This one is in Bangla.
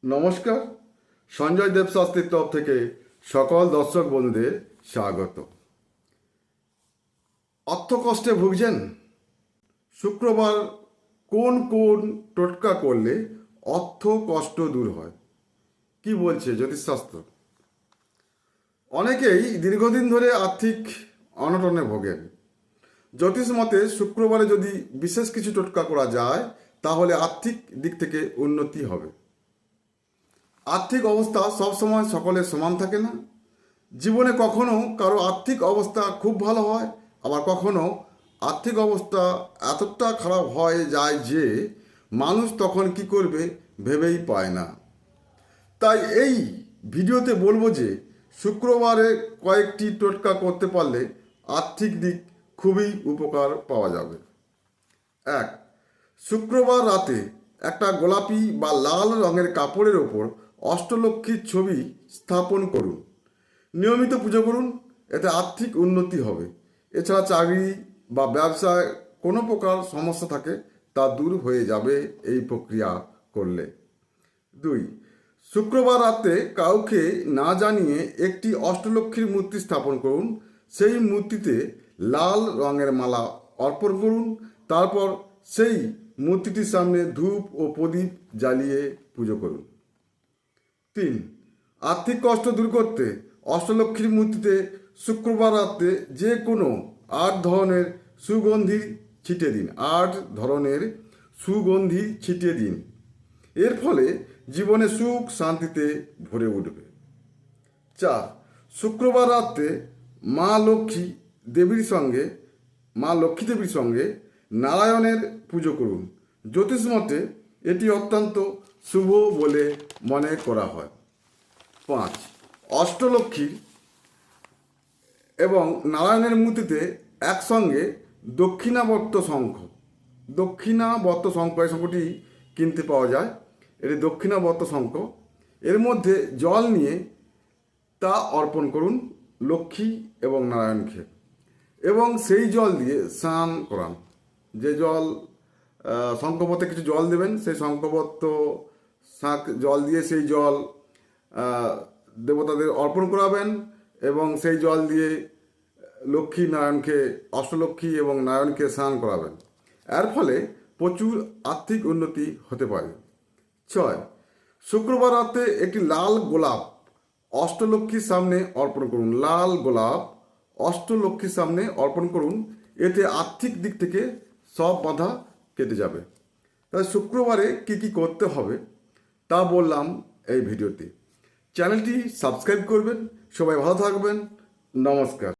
নমস্কার। সঞ্জয় দেব শাস্ত্রীর তরফ থেকে সকল দর্শক বন্ধুদের স্বাগত। অর্থকষ্টে ভুগছেন? শুক্রবার কোন কোন টোটকা করলে অর্থ কষ্ট দূর হয়, কি বলছে জ্যোতিষশাস্ত্র? অনেকেই দীর্ঘদিন ধরে আর্থিক অনটনে ভোগেন। জ্যোতিষ মতে শুক্রবারে যদি বিশেষ কিছু টোটকা করা যায় তাহলে আর্থিক দিক থেকে উন্নতি হবে। আর্থিক অবস্থা সবসময় সকলের সমান থাকে না। জীবনে কখনো কারো আর্থিক অবস্থা খুব ভালো হয়, আবার কখনো আর্থিক অবস্থা এতটা খারাপ হয়ে যায় যে মানুষ তখন কি করবে ভেবেই পায় না। তাই এই ভিডিওতে বলবো যে শুক্রবারে কয়েকটি টোটকা করতে পারলে আর্থিক দিক খুবই উপকার পাওয়া যাবে। 1, শুক্রবার রাতে একটা গোলাপি বা লাল রঙের কাপড়ের ওপর অষ্টলক্ষ্মীর ছবি স্থাপন করুন। নিয়মিত পুজো করুন, এতে আর্থিক উন্নতি হবে। এছাড়া চাকরি বা ব্যবসায় কোনো প্রকার সমস্যা থাকে তা দূর হয়ে যাবে এই প্রক্রিয়া করলে। 2, শুক্রবার রাতে কাউকে না জানিয়ে একটি অষ্টলক্ষ্মীর মূর্তি স্থাপন করুন। সেই মূর্তিতে লাল রঙের মালা অর্পণ করুন। তারপর সেই মূর্তিটির সামনে ধূপ ও প্রদীপ জ্বালিয়ে পুজো করুন। 3, আর্থিক কষ্ট দূর করতে অষ্টলক্ষ্মীর মূর্তিতে শুক্রবার রাতে যে কোনো 8 ধরনের সুগন্ধি ছিটিয়ে দিন। 8 ধরনের সুগন্ধি ছিটিয়ে দিন। এর ফলে জীবনে সুখ শান্তিতে ভরে উঠবে। 4, শুক্রবার রাতে মা লক্ষ্মী দেবীর সঙ্গে নারায়ণের পুজো করুন। জ্যোতিষ মতে এটি অত্যন্ত শুভ বলে মনে করা হয়। 5, অষ্টলক্ষ্মী এবং নারায়ণের মূর্তিতে একসঙ্গে দক্ষিণাবর্ত শঙ্খ এই শঙ্খটি কিনতে পাওয়া যায়। এটি দক্ষিণাবর্ত শঙ্খ। এর মধ্যে জল নিয়ে তা অর্পণ করুন লক্ষ্মী এবং নারায়ণকে, এবং সেই জল দিয়ে স্নান করান। যে জল শঙ্খপথে কিছু জল দেবেন, সেই শঙ্খপত্র জল দিয়ে সেই জল দেবতাদের অর্পণ করাবেন এবং সেই জল দিয়ে অষ্টলক্ষ্মী এবং নারায়ণকে স্নান করাবেন। এর ফলে প্রচুর আর্থিক উন্নতি হতে পারে। 6, শুক্রবার রাতে একটি লাল গোলাপ অষ্টলক্ষ্মীর সামনে অর্পণ করুন। লাল গোলাপ অষ্টলক্ষ্মীর সামনে অর্পণ করুন, এতে আর্থিক দিক থেকে সব বাধা কেটে যাবে। তাই শুক্রবারে কি কি করতে হবে তা বললাম এই ভিডিওতে। চ্যানেলটি সাবস্ক্রাইব করবেন। সবাই ভালো থাকবেন। নমস্কার।